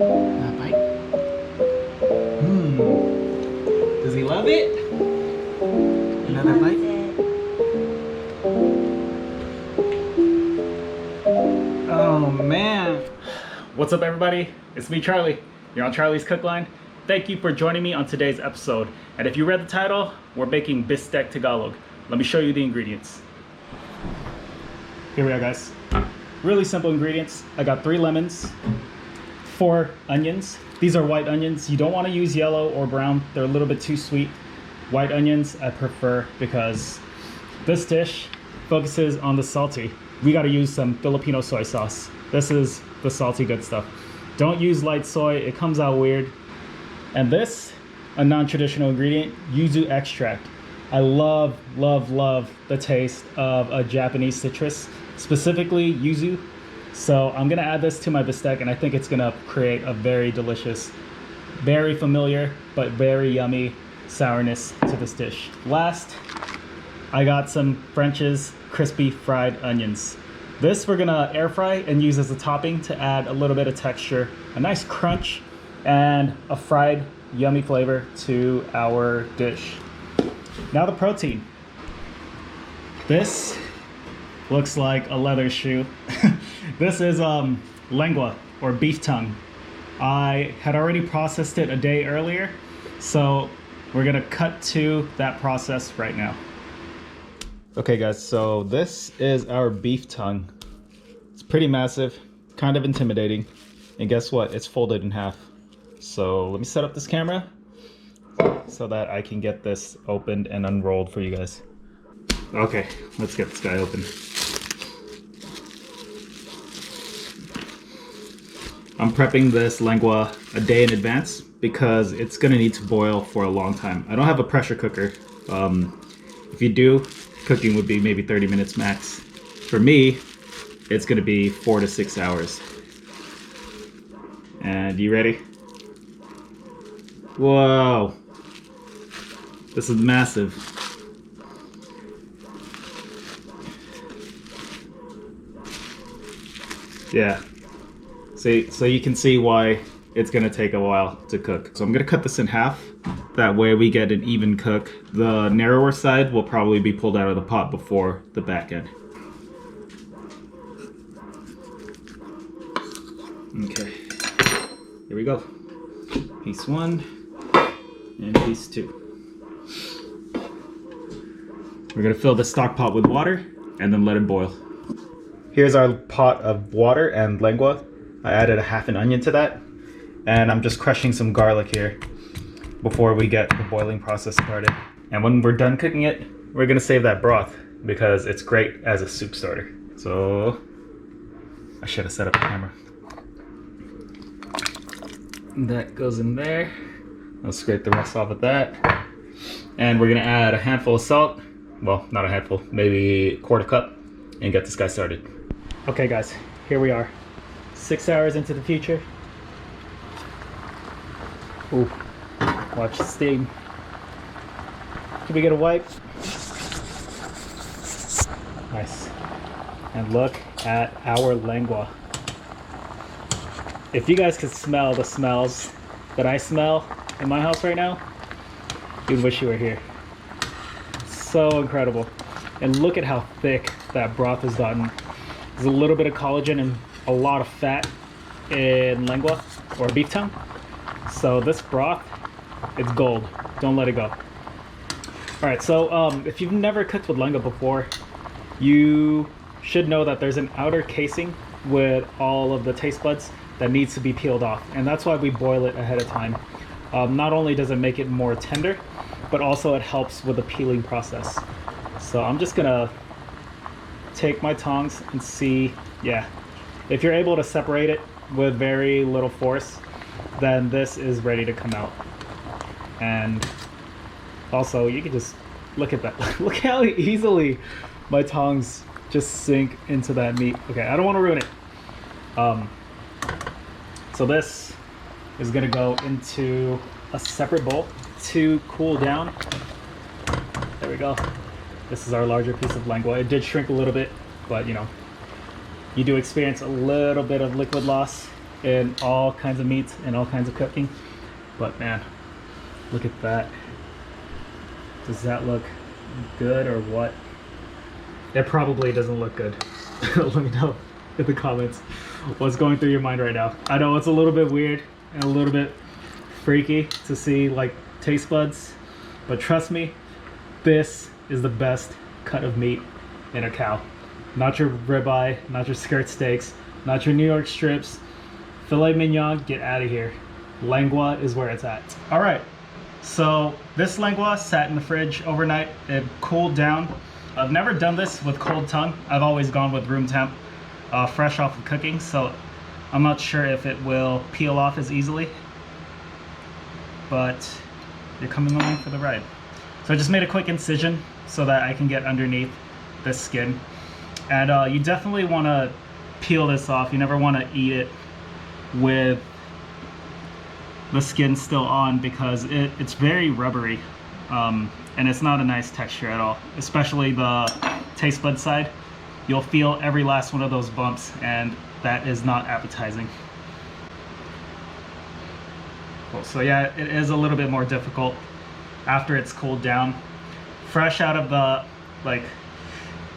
Bite. Does he love it? Another bite. Oh man. What's up everybody? It's me, Charlie. You're on Charlie's Cookline. Thank you for joining me on today's episode. And if you read the title, we're making Bistek Tagalog. Let me show you the ingredients. Here we are, guys. Really simple ingredients. I got 3 lemons, 4 onions. These are white onions. You don't want to use yellow or brown. They're a little bit too sweet. White onions I prefer because this dish focuses on the salty. We got to use some Filipino soy sauce. This is the salty good stuff. Don't use light soy. It comes out weird. And this, a non-traditional ingredient, Yuzu extract. I love, love, love the taste of a Japanese citrus, specifically Yuzu. So I'm gonna add this to my bistek, and I think it's gonna create a very delicious, very familiar, but very yummy sourness to this dish. Last, I got some Frenche's crispy fried onions. This we're gonna air fry and use as a topping to add a little bit of texture, a nice crunch, and a fried yummy flavor to our dish. Now the protein. This looks like a leather shoe. This is lengua, or beef tongue. I had already processed it a day earlier, so we're gonna cut to that process right now. Okay guys, so this is our beef tongue. It's pretty massive, kind of intimidating, and guess what? It's folded in half. So let me set up this camera so that I can get this opened and unrolled for you guys. Okay, let's get this guy open. I'm prepping this lengua a day in advance because it's gonna need to boil for a long time. I don't have a pressure cooker. If you do, cooking would be maybe 30 minutes max. For me, it's gonna be 4 to 6 hours. And you ready? Whoa, this is massive. Yeah. So you can see why it's gonna take a while to cook. So I'm gonna cut this in half. That way we get an even cook. The narrower side will probably be pulled out of the pot before the back end. Okay, here we go. Piece 1 and piece 2. We're gonna fill the stock pot with water and then let it boil. Here's our pot of water and lengua. I added a half an onion to that, and I'm just crushing some garlic here before we get the boiling process started. And when we're done cooking it, we're gonna save that broth because it's great as a soup starter. So I should have set up the camera. That goes in there. I'll scrape the rest off of that. And we're gonna add a handful of salt. Well, not a handful, maybe a quarter cup, and get this guy started. Okay guys, here we are. 6 hours into the future. Ooh, watch the steam. Can we get a wipe? Nice. And look at our lengua. If you guys could smell the smells that I smell in my house right now, you'd wish you were here. So incredible. And look at how thick that broth has gotten. There's a little bit of collagen and a lot of fat in lengua, or beef tongue. So this broth, it's gold. Don't let it go. Alright, so if you've never cooked with lengua before, you should know that there's an outer casing with all of the taste buds that needs to be peeled off, and that's why we boil it ahead of time. Not only does it make it more tender, but also it helps with the peeling process. So I'm just gonna take my tongs and see, yeah, if you're able to separate it with very little force, then this is ready to come out. And also you can just look at that. Look how easily my tongs just sink into that meat. Okay, I don't want to ruin it. So this is gonna go into a separate bowl to cool down. There we go. This is our larger piece of lengua. It did shrink a little bit, but you know, you do experience a little bit of liquid loss in all kinds of meats and all kinds of cooking. But man, look at that. Does that look good or what? It probably doesn't look good. Let me know in the comments what's going through your mind right now. I know it's a little bit weird and a little bit freaky to see like taste buds, but trust me, this is the best cut of meat in a cow. Not your ribeye, not your skirt steaks, not your New York strips. Filet mignon, get out of here. Lengua is where it's at. All right, so this lengua sat in the fridge overnight. It cooled down. I've never done this with cold tongue. I've always gone with room temp, fresh off of cooking, so I'm not sure if it will peel off as easily, but you're coming along for the ride. So I just made a quick incision so that I can get underneath this skin. And you definitely want to peel this off. You never want to eat it with the skin still on, because it's very rubbery, and it's not a nice texture at all, especially the taste bud side. You'll feel every last one of those bumps, and that is not appetizing. Cool. So yeah, it is a little bit more difficult after it's cooled down. Fresh out of the, like,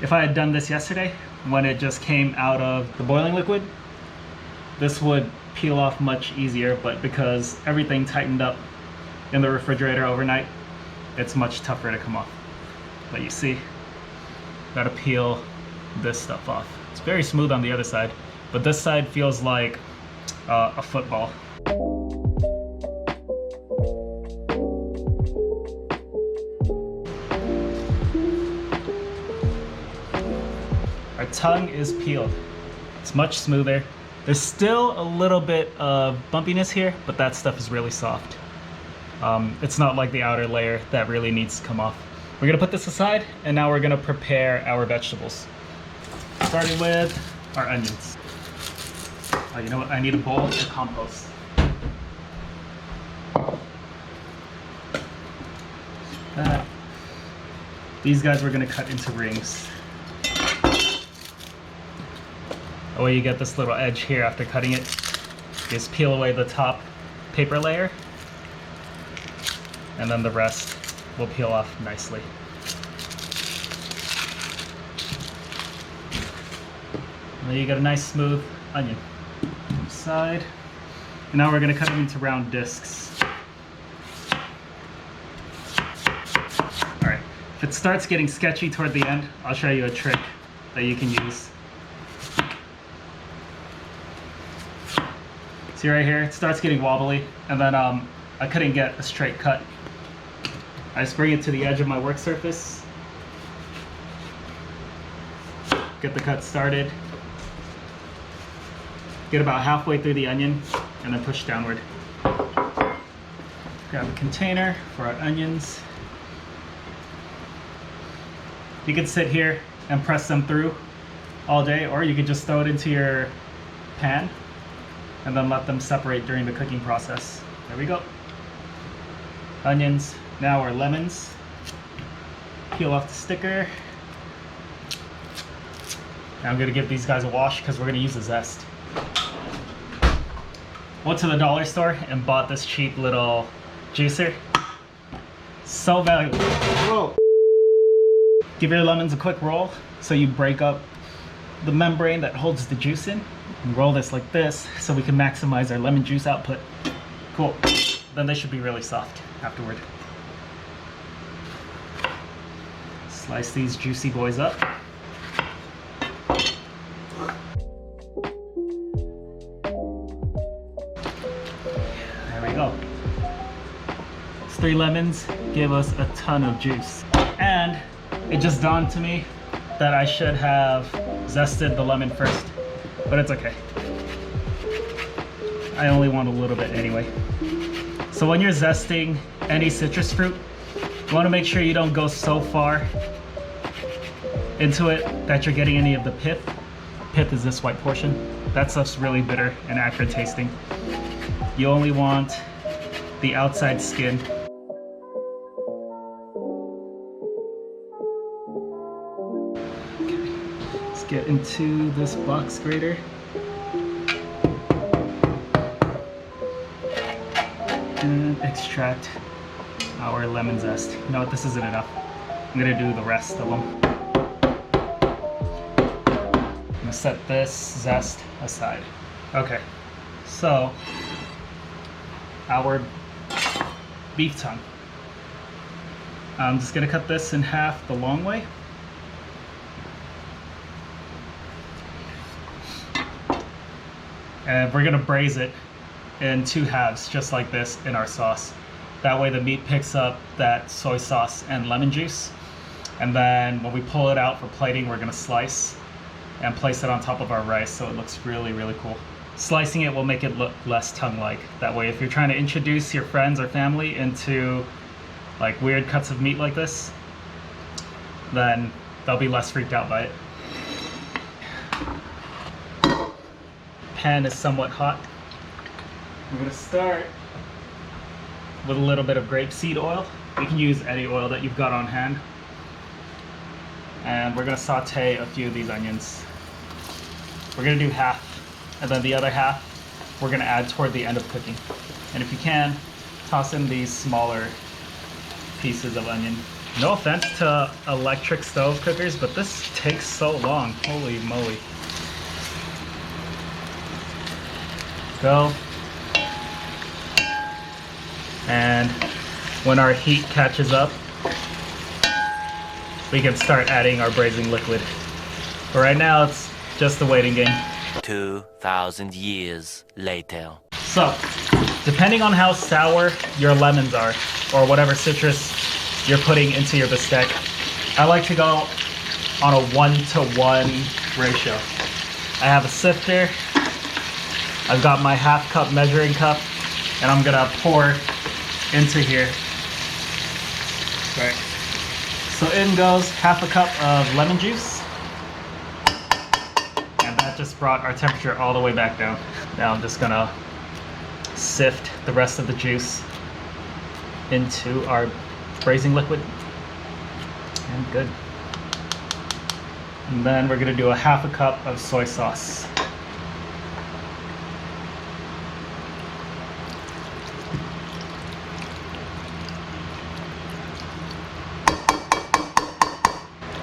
if I had done this yesterday when it just came out of the boiling liquid, this would peel off much easier, but because everything tightened up in the refrigerator overnight, it's much tougher to come off. But you see, gotta peel this stuff off. It's very smooth on the other side, but this side feels like a football. Our tongue is peeled. It's much smoother. There's still a little bit of bumpiness here, but that stuff is really soft. It's not like the outer layer that really needs to come off. We're gonna put this aside, and now we're gonna prepare our vegetables. Starting with our onions. Oh, you know what? I need a bowl to compost. These guys we're gonna cut into rings. The way you get this little edge here after cutting it is peel away the top paper layer, and then the rest will peel off nicely. And then you get a nice smooth onion. Side. And now we're going to cut it into round discs. Alright, if it starts getting sketchy toward the end, I'll show you a trick that you can use. See right here, it starts getting wobbly, and then I couldn't get a straight cut. I just bring it to the edge of my work surface, get the cut started, get about halfway through the onion, and then push downward. Grab a container for our onions. You could sit here and press them through all day, or you could just throw it into your pan and then let them separate during the cooking process. There we go. Onions. Now our lemons. Peel off the sticker. Now I'm gonna give these guys a wash because we're gonna use the zest. Went to the dollar store and bought this cheap little juicer. So valuable. Whoa. Give your lemons a quick roll so you break up the membrane that holds the juice in. And roll this like this so we can maximize our lemon juice output. Cool. Then they should be really soft afterward. Slice these juicy boys up. There we go. These 3 lemons give us a ton of juice. And it just dawned to me that I should have zested the lemon first, but it's okay. I only want a little bit anyway. So when you're zesting any citrus fruit, you want to make sure you don't go so far into it that you're getting any of the pith. Pith is this white portion. That stuff's really bitter and acrid tasting. You only want the outside skin. Okay. Let's get into this box grater. and extract our lemon zest. You know what, this isn't enough. I'm gonna do the rest of them. I'm gonna set this zest aside. Okay, so our beef tongue. I'm just gonna cut this in half the long way. And we're gonna braise it in 2 halves, just like this, in our sauce. That way the meat picks up that soy sauce and lemon juice. And then when we pull it out for plating, we're gonna slice and place it on top of our rice so it looks really, really cool. Slicing it will make it look less tongue-like. That way, if you're trying to introduce your friends or family into like weird cuts of meat like this, then they'll be less freaked out by it. Pan is somewhat hot. We're gonna start with a little bit of grapeseed oil. You can use any oil that you've got on hand. And we're gonna saute a few of these onions. We're gonna do half, and then the other half we're gonna add toward the end of cooking. And if you can, toss in these smaller pieces of onion. No offense to electric stove cookers, but this takes so long. Holy moly. Go. And when our heat catches up, we can start adding our braising liquid. But right now, it's just a waiting game. 2,000 years later. So, depending on how sour your lemons are, or whatever citrus you're putting into your bistec, I like to go on a 1-to-1 ratio. I have a sifter, I've got my half cup measuring cup, and I'm gonna pour into here. Right. So in goes half a cup of lemon juice. And that just brought our temperature all the way back down. Now I'm just gonna sift the rest of the juice into our braising liquid. And good. And then we're gonna do a half a cup of soy sauce.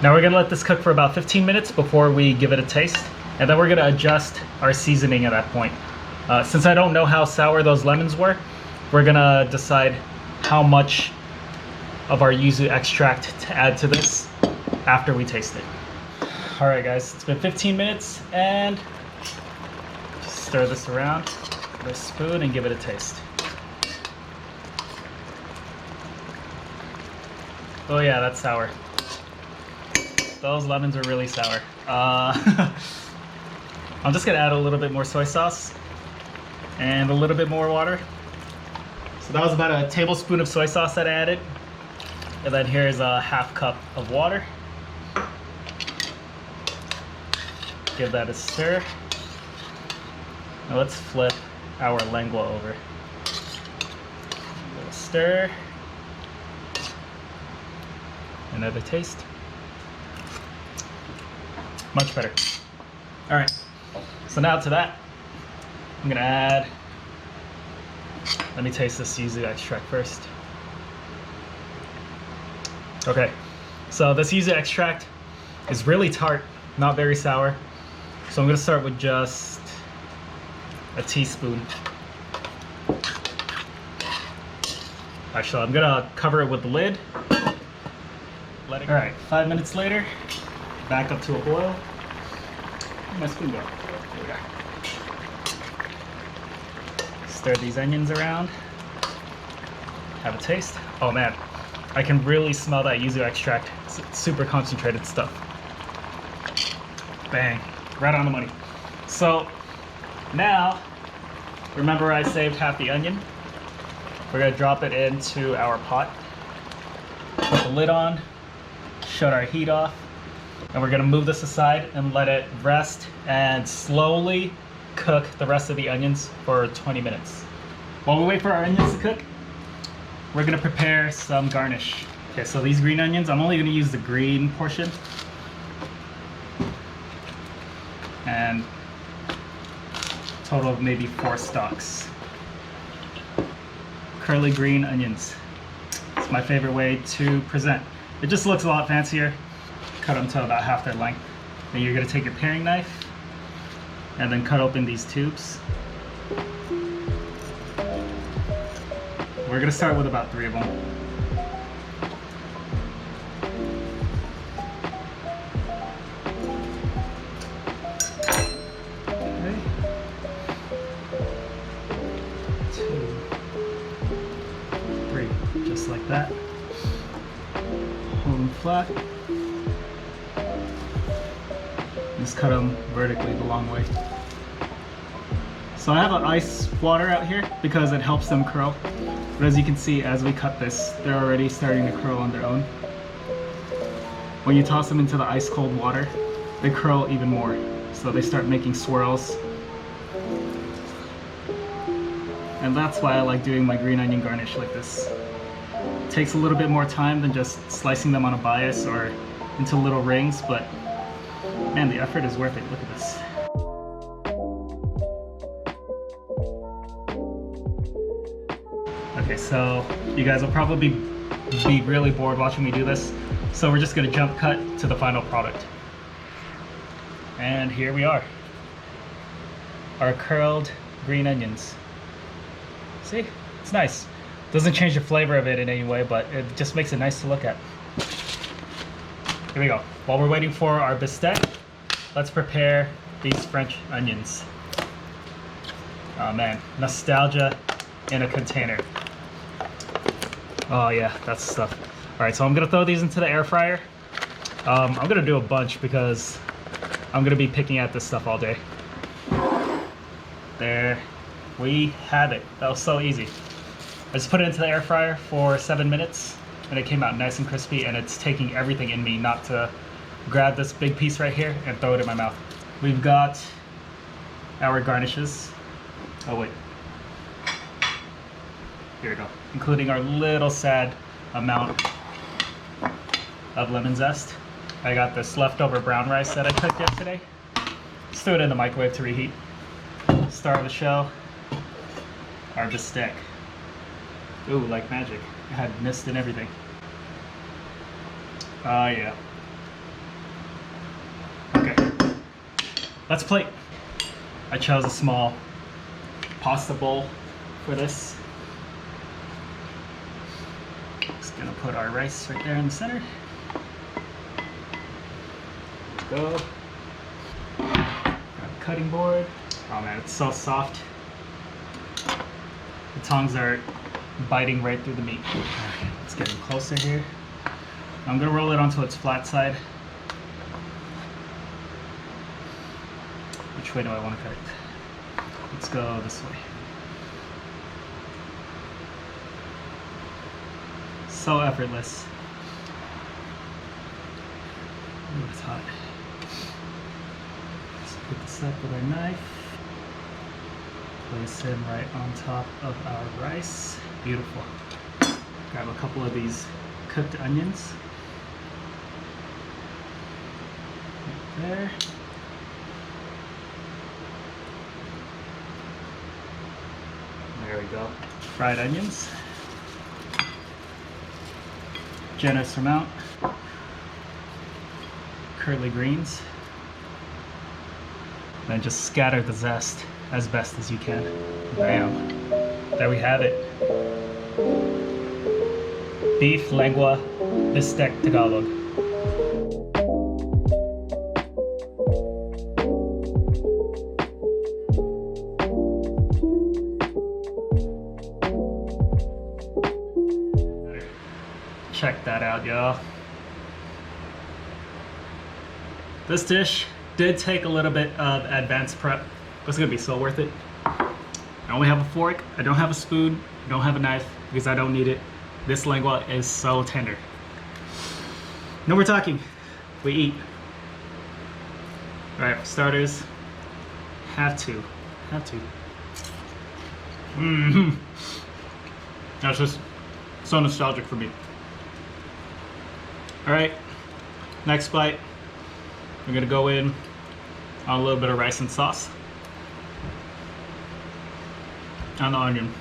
Now we're gonna let this cook for about 15 minutes before we give it a taste. And then we're gonna adjust our seasoning at that point. Since I don't know how sour those lemons were, we're gonna decide how much of our yuzu extract to add to this after we taste it. All right guys, it's been 15 minutes and just stir this around with a spoon and give it a taste. Oh yeah, that's sour. Those lemons are really sour. I'm just gonna add a little bit more soy sauce and a little bit more water. So that was about a tablespoon of soy sauce that I added. And then here's a half cup of water. Give that a stir. Now let's flip our lengua over. A little stir. Another taste. Much better. All right, so now to that, I'm gonna add, let me taste this yuzu extract first. Okay, so this yuzu extract is really tart, not very sour. So I'm gonna start with just a teaspoon. Actually, I'm gonna cover it with the lid. All right, 5 minutes later, back up to a boil. Where'd my spoon go? There we go. Stir these onions around. Have a taste. Oh man, I can really smell that yuzu extract. It's super concentrated stuff. Bang, right on the money. So now, remember I saved half the onion? We're gonna drop it into our pot. Put the lid on, shut our heat off, and we're gonna move this aside and let it rest and slowly cook the rest of the onions for 20 minutes. While we wait for our onions to cook, we're gonna prepare some garnish. Okay, so these green onions, I'm only gonna use the green portion. And total of maybe 4 stalks. curly green onions. It's my favorite way to present. It just looks a lot fancier. Cut them to about half their length. Then you're gonna take your paring knife and then cut open these tubes. We're gonna start with about 3 of them. Okay. 2, 3, just like that. Hold them flat. Just cut them vertically the long way. So I have an ice water out here because it helps them curl. But as you can see, as we cut this, they're already starting to curl on their own. When you toss them into the ice cold water, they curl even more. So they start making swirls. And that's why I like doing my green onion garnish like this. It takes a little bit more time than just slicing them on a bias or into little rings, but man, the effort is worth it. Look at this. Okay, so you guys will probably be really bored watching me do this. So we're just gonna jump cut to the final product. And here we are. Our curled green onions. See, it's nice. Doesn't change the flavor of it in any way, but it just makes it nice to look at. Here we go. While we're waiting for our bistek, let's prepare these French onions. Oh man, nostalgia in a container. Oh yeah, that's the stuff. All right, so I'm gonna throw these into the air fryer. I'm gonna do a bunch because I'm gonna be picking at this stuff all day. There we have it. That was so easy. I just put it into the air fryer for 7 minutes and it came out nice and crispy, and it's taking everything in me not to grab this big piece right here and throw it in my mouth. We've got our garnishes. Oh wait. Here we go. Including our little sad amount of lemon zest. I got this leftover brown rice that I cooked yesterday. Just threw it in the microwave to reheat. Star of the show, our bistek. Ooh, like magic. It had mist and everything. Oh yeah. Okay. Let's plate. I chose a small pasta bowl for this. Just gonna put our rice right there in the center. Let's go. Grab a cutting board. Oh man, it's so soft. The tongs are biting right through the meat. Okay, let's get in closer here. I'm gonna roll it onto its flat side. Which way do I want to cut it? Let's go this way. So effortless. Ooh, it's hot. Let's pick this up with our knife. Place him right on top of our rice. Beautiful. Grab a couple of these cooked onions. Right there. There we go. Fried onions. Generous amount. Curly greens. Then just scatter the zest as best as you can. Bam. There we have it. Beef Lengua Bistek Tagalog. Check that out, y'all. This dish did take a little bit of advanced prep, but it's gonna be so worth it. I only have a fork, I don't have a spoon, I don't have a knife because I don't need it. This lengua is so tender. No more talking, we eat. All right, for starters, have to. That's just so nostalgic for me. All right, next bite. We're gonna go in on a little bit of rice and sauce. And the onion.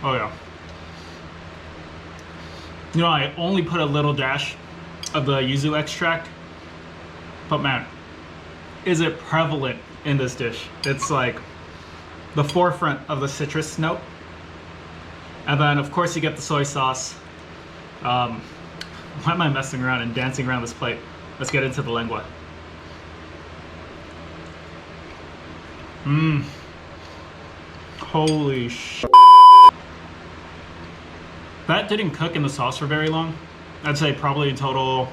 Oh yeah. You know, I only put a little dash of the yuzu extract, but man, is it prevalent in this dish. It's like the forefront of the citrus note. And then of course you get the soy sauce. Why am I messing around and dancing around this plate? Let's get into the lengua. Holy sh**. That didn't cook in the sauce for very long. I'd say probably in total,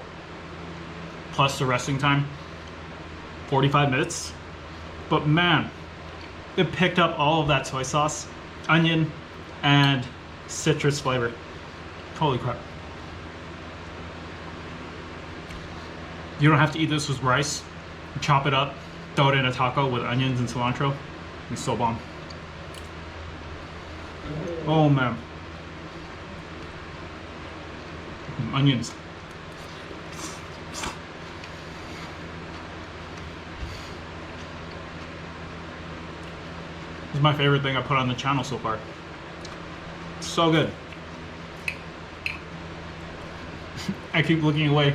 plus the resting time, 45 minutes. But man, it picked up all of that soy sauce, onion, and citrus flavor. Holy crap. You don't have to eat this with rice. You chop it up, throw it in a taco with onions and cilantro. It's so bomb. Oh man. Onions. This is my favorite thing I put on the channel so far. It's so good. I keep looking away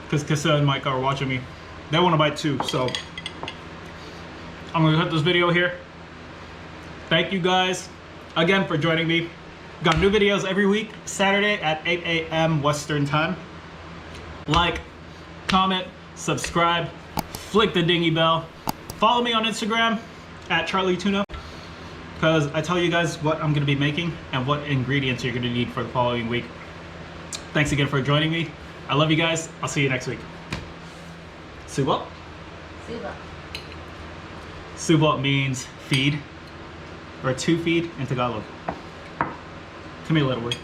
because Kissa and Mike are watching me. They want to bite too, so I'm gonna cut this video here. Thank you guys again for joining me. Got new videos every week, Saturday at 8 a.m. Western time. Like, comment, subscribe, flick the dingy bell. Follow me on Instagram at Charlie Tuna, because I tell you guys what I'm gonna be making and what ingredients you're gonna need for the following week. Thanks again for joining me. I love you guys. I'll see you next week. Subo? Subo. Subo means feed, or to feed in Tagalog. Come here, little word.